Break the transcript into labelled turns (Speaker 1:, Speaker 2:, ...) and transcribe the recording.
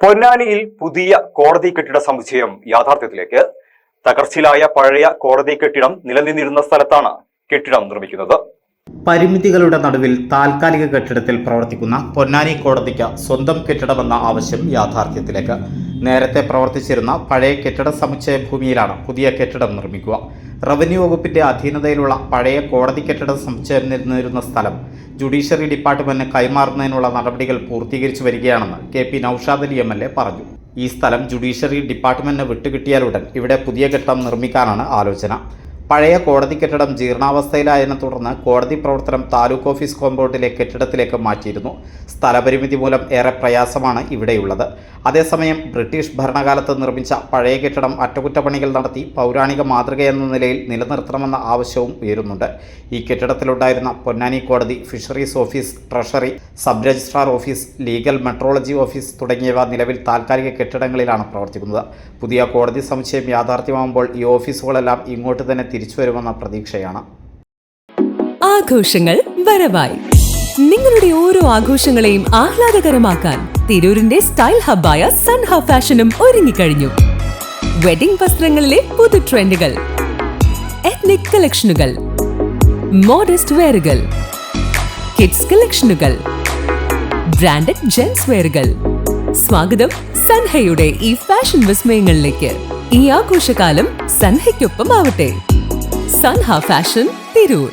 Speaker 1: പൊന്നാനിയിൽ പുതിയ കോടതി കെട്ടിട സമുച്ചയം യാഥാർത്ഥ്യത്തിലേക്ക്. തകർച്ചയിലായ പഴയ കോടതി കെട്ടിടം നിലനിന്നിരുന്ന സ്ഥലത്താണ് കെട്ടിടം നിർമ്മിക്കുന്നത്.
Speaker 2: പരിമിതികളുടെ നടുവിൽ താൽക്കാലിക കെട്ടിടത്തിൽ പ്രവർത്തിക്കുന്ന പൊന്നാനി കോടതിക്ക് സ്വന്തം കെട്ടിടമെന്ന ആവശ്യം യാഥാർത്ഥ്യത്തിലേക്ക്. നേരത്തെ പ്രവർത്തിച്ചിരുന്ന പഴയ കെട്ടിട സമുച്ചയ ഭൂമിയിലാണ് പുതിയ കെട്ടിടം നിർമ്മിക്കുക. റവന്യൂ വകുപ്പിന്റെ അധീനതയിലുള്ള പഴയ കോടതി കെട്ടിട സമുച്ചയം നിന്നിരുന്ന സ്ഥലം ജുഡീഷ്യറി ഡിപ്പാർട്ട്മെന്റിന് കൈമാറുന്നതിനുള്ള നടപടികൾ പൂർത്തീകരിച്ചു വരികയാണെന്ന് KP നൌഷാദ് അലി MLA പറഞ്ഞു. ഈ സ്ഥലം ജുഡീഷ്യറി ഡിപ്പാർട്ട്മെന്റിന് വിട്ടുകിട്ടിയാലുടൻ ഇവിടെ പുതിയ കെട്ടിടം നിർമ്മിക്കാനാണ് ആലോചന. പഴയ കോടതി കെട്ടിടം ജീർണാവസ്ഥയിലായതിനെ തുടർന്ന് കോടതി പ്രവർത്തനം താലൂക്ക് ഓഫീസ് കോമ്പൗണ്ടിലെ കെട്ടിടത്തിലേക്ക് മാറ്റിയിരുന്നു. സ്ഥലപരിമിതി മൂലം ഏറെ പ്രയാസമാണ് ഇവിടെയുള്ളത്. അതേസമയം ബ്രിട്ടീഷ് ഭരണകാലത്ത് നിർമ്മിച്ച പഴയ കെട്ടിടം അറ്റകുറ്റപ്പണികൾ നടത്തി പൗരാണിക മാതൃകയെന്ന നിലയിൽ നിലനിർത്തണമെന്ന ആവശ്യവും ഉയരുന്നുണ്ട്. ഈ കെട്ടിടത്തിലുണ്ടായിരുന്ന പൊന്നാനി കോടതി, fisheries office, treasury, sub registrar office, legal metrology office തുടങ്ങിയവ നിലവിൽ താൽക്കാലിക കെട്ടിടങ്ങളിലാണ് പ്രവർത്തിക്കുന്നത്. പുതിയ കോടതി സമുച്ചയം യാഥാർത്ഥ്യമാകുമ്പോൾ ഈ ഓഫീസുകളെല്ലാം ഇങ്ങോട്ട് തന്നെ തിരിച്ചുവരുമെന്ന പ്രതീക്ഷയാണ്.
Speaker 3: ആഘോഷങ്ങൾ വരവായി. നിങ്ങളുടെ ഓരോ ആഘോഷങ്ങളെയും ആഹ്ലാദകരമാക്കാൻ തിരൂരിന്റെ സ്റ്റൈൽ ഹബ്ബായ സൻഹ ഫാഷനും ഒരുങ്ങിക്കഴിഞ്ഞു. വെഡിംഗ് വസ്ത്രങ്ങളിലെ പുതു ട്രെൻഡുകൾ, എത്നിക് കളക്ഷനുകൾ, മോഡസ്റ്റ് വെയറുകൾ, കിഡ്സ് കളക്ഷനുകൾ, ബ്രാൻഡഡ് ജെന്റ്സ് വെയറുകൾ. സ്വാഗതം സൻഹയുടെ ഈ ഫാഷൻ വിസ്മയങ്ങളിലേക്ക്. ഈ ആഘോഷകാലം സൻഹയ്ക്കൊപ്പം ആവട്ടെ. സൻഹ ഫാഷൻ, തിരൂർ.